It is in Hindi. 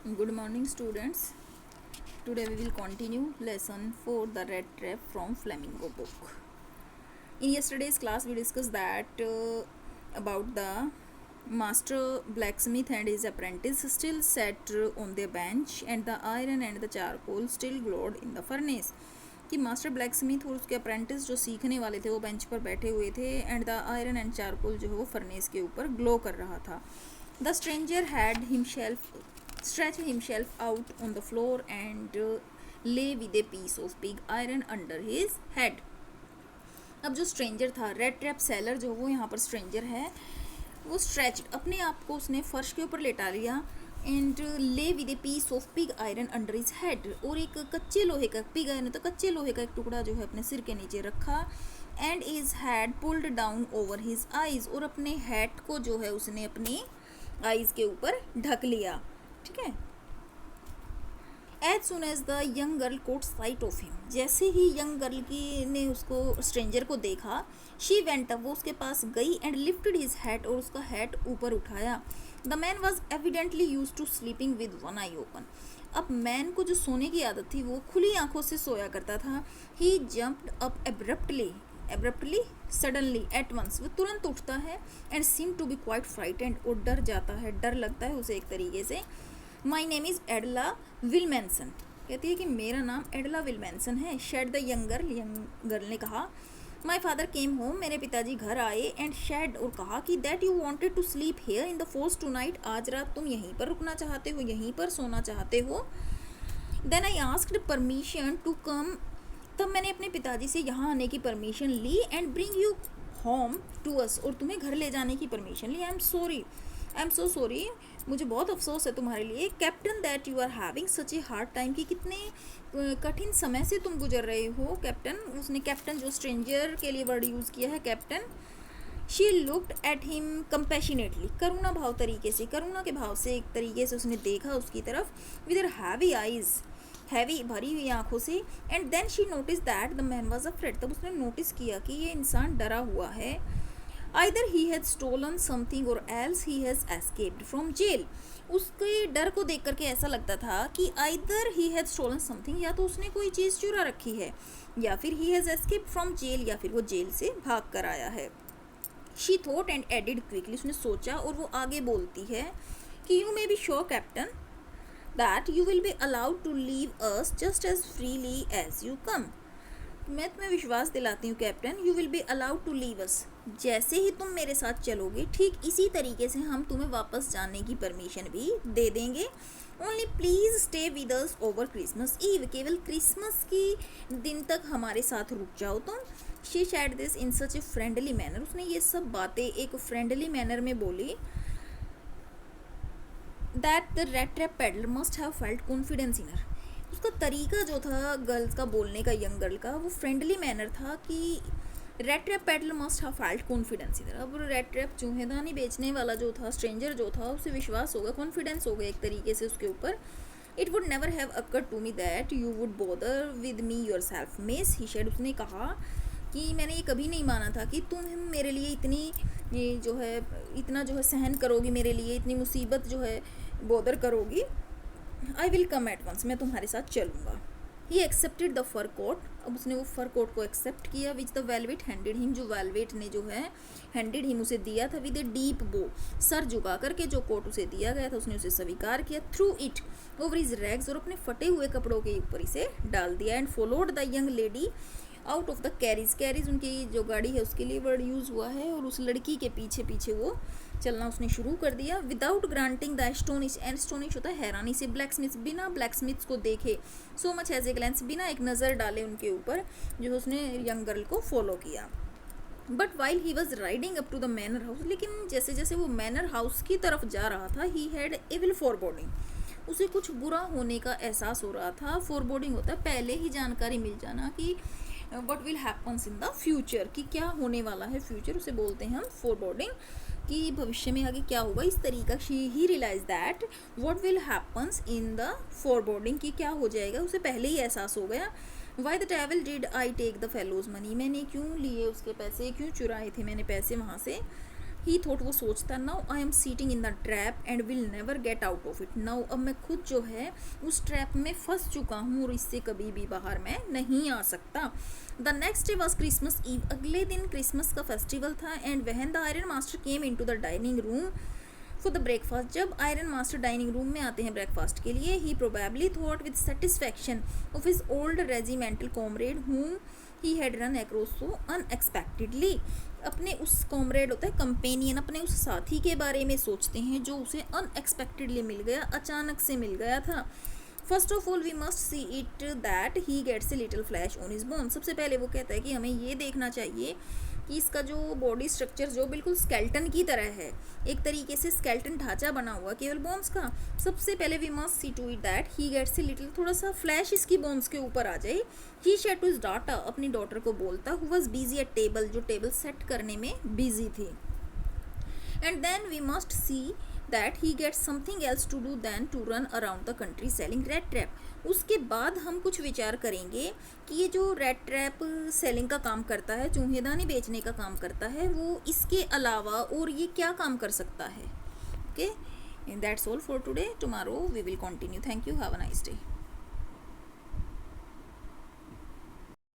Good morning, students. Today we will continue lesson 4, The Red Trap from Flamingo book. In yesterday's class, we discussed that about the master blacksmith and his apprentice still sat on their bench, and the iron and the charcoal still glowed in the furnace. कि मास्टर ब्लैकस्मिथ और उसके अप्रेंटिस जो सीखने वाले थे वो बेंच पर बैठे हुए थे, and the iron and charcoal जो है वो फर्नेस के ऊपर ग्लो कर रहा था. The stranger had himself stretched himself out on the floor and lay with a piece of pig iron under his head. अब जो स्ट्रेंजर था, रेड ट्रैप सेलर जो वो यहाँ पर स्ट्रेंजर है, वो स्ट्रेच्ड अपने आप को उसने फर्श के ऊपर लेटा लिया and lay with a piece of pig iron under his head, और एक कच्चे लोहे का, पिग आयरन तो कच्चे लोहे का एक टुकड़ा जो है अपने सिर के नीचे रखा. And is had pulled down over his eyes, और अपने हेड को जो है उसने अपनी आइज के ऊपर ढक लिया. ठीक है. As soon as the young girl caught sight of him, जैसे ही यंग गर्ल की ने उसको स्ट्रेंजर को देखा, शी वेंट अप, वो उसके पास गई एंड लिफ्टेड हिज हैट, और उसका हैट ऊपर उठाया. The man was evidently used to sleeping with one eye open. अब मैन को जो सोने की आदत थी वो खुली आंखों से सोया करता था. He jumped up abruptly suddenly at once, वो तुरंत उठता है and seem to be quite frightened, और डर जाता है, डर लगता है उसे एक तरीके से. माई नेम इज़ एडला विलमेंसन, कहती है कि मेरा नाम एडला विलमेंसन है. शेड द यंग गर्ल ने कहा. माई फादर केम होम, मेरे पिताजी घर आए, एंड शेड, और कहा कि that you wanted to sleep here in the forge tonight, आज रात तुम यहीं पर रुकना चाहते हो, यहीं पर सोना चाहते हो. Then I asked permission to come, तब मैंने अपने पिताजी से यहाँ आने की परमिशन ली, and bring you home to us, और तुम्हें घर ले जाने की परमिशन ली. आई एम सो सॉरी, मुझे बहुत अफसोस है तुम्हारे लिए. Captain that you are having such a hard time, कि कितने कठिन समय से तुम गुजर रहे हो. कैप्टन, उसने कैप्टन जो स्ट्रेंजर के लिए वर्ड यूज़ किया है captain. She looked at him compassionately, करुणा भाव तरीके से, करुणा के भाव से एक तरीके से उसने देखा उसकी तरफ. With her heavy eyes, heavy भरी हुई आंखों से. And then she notice that the man was afraid, तब उसने नोटिस किया कि ये इंसान डरा हुआ है. Either he had stolen something or else he has escaped from jail. उसके डर को देख करके ऐसा लगता था कि either he had stolen something, या तो उसने कोई चीज़ चुरा रखी है, या फिर he has escaped from jail, या फिर वो जेल से भाग कर आया है. She thought and added quickly, उसने सोचा और वो आगे बोलती है कि you may be sure captain that you will be allowed to leave us just as freely as you come. मैं तुम्हें विश्वास दिलाती हूँ captain, you will be allowed to leave us, जैसे ही तुम मेरे साथ चलोगे ठीक इसी तरीके से हम तुम्हें वापस जाने की परमिशन भी दे देंगे. Only please stay with us over Christmas eve, केवल क्रिसमस की दिन तक हमारे साथ रुक जाओ तुम. She said this in such a friendly manner, उसने ये सब बातें एक फ्रेंडली मैनर में बोली. That the rat trap peddler must have felt confidence in her, उसका तरीका जो था गर्ल्स का बोलने का, यंग गर्ल का, वो फ्रेंडली मैनर था कि red trap peddler must have felt confidence इधर. अब रेड ट्रैप चूहेदानी बेचने वाला जो था, स्ट्रेंजर जो था, उसे विश्वास होगा, कॉन्फिडेंस हो गया एक तरीके से उसके ऊपर. It would never have occurred to me that you would bother with me yourself miss, he said, उसने कहा कि मैंने ये कभी नहीं माना था कि तुम मेरे लिए इतनी जो है इतना जो है सहन करोगी, मेरे लिए इतनी मुसीबत जो है बॉदर करोगी. I will come at once, मैं तुम्हारे साथ चलूँगा. He accepted the fur coat, अब उसने वो फर कोट को एक्सेप्ट किया. Which the velvet handed him, जो वेलवेट ने जो है हैंडेड हिम उसे दिया था. विद ए डीप बो, सर झुका करके जो कोट उसे दिया गया था उसने उसे स्वीकार किया. Through it over his rags, और अपने फटे हुए कपड़ों के ऊपर इसे डाल दिया. And followed the young lady out of the carries, carries उनकी जो गाड़ी है उसके लिए वर्ड यूज़ हुआ है, और उस लड़की के पीछे पीछे वो चलना उसने शुरू कर दिया. Without granting the astonish, astonish होता है हैरानी से, ब्लैकस्मिथ, बिना ब्लैकस्मिथ्स को देखे, so much as a glance, बिना एक नज़र डाले उनके ऊपर, जो उसने यंग गर्ल को फॉलो किया. But while he was riding up to the manor house, लेकिन जैसे जैसे वो मैनर हाउस की तरफ जा रहा था, ही हैड एविल फॉरबोर्डिंग, उसे कुछ बुरा होने का एहसास हो रहा था. फॉरबोर्डिंग होता है पहले ही जानकारी मिल जाना कि what will happens in the future, कि क्या होने वाला है फ्यूचर, उसे बोलते हैं हम फॉरबोर्डिंग, कि भविष्य में आगे क्या होगा. इस तरीका he realise that what will happens in the foreboding, कि क्या हो जाएगा, उसे पहले ही एहसास हो गया. Why the devil did I take the fellow's money, मैंने क्यों लिए उसके पैसे, क्यों चुराए थे मैंने पैसे वहाँ से. ही थॉट, वो सोचता now I am seating in the trap and will never get out of it. Now अब मैं खुद जो है उस ट्रैप में फंस चुका हूँ और इससे कभी भी बाहर मैं नहीं आ सकता। The next day was Christmas eve, अगले दिन क्रिसमस का फेस्टिवल था। And when the iron master came in to the dining room for the breakfast, जब आयरन मास्टर डाइनिंग रूम में आते हैं ब्रेकफास्ट के लिए, he probably thought with satisfaction of his old regimental comrade whom he had run across so unexpectedly। अपने उस कॉमरेड होता है कंपेनियन, अपने उस साथी के बारे में सोचते हैं जो उसे अनएक्सपेक्टेडली मिल गया, अचानक से मिल गया था। First of all we must see it that he gets a little flesh on his bone. सबसे पहले वो कहता है कि हमें ये देखना चाहिए कि इसका जो बॉडी स्ट्रक्चर जो बिल्कुल स्केल्टन की तरह है, एक तरीके से स्केल्टन ढांचा बना हुआ केवल बोन्स का। सबसे पहले we must see to it that he gets a little, थोड़ा सा फ्लैश इसकी बोन्स के ऊपर आ जाए। He said to his daughter, अपनी डॉटर को बोलता, who was busy at table, जो टेबल सेट करने में बिजी थी। And then we must see that he gets something else to do than to run around the country selling rat trap. उसके बाद हम कुछ विचार करेंगे कि ये जो रेड ट्रैप सेलिंग का काम करता है, चूहेदानी बेचने का काम करता है, वो इसके अलावा और ये क्या काम कर सकता है। Okay, that's all for today, tomorrow we will continue. Thank you, have a nice day.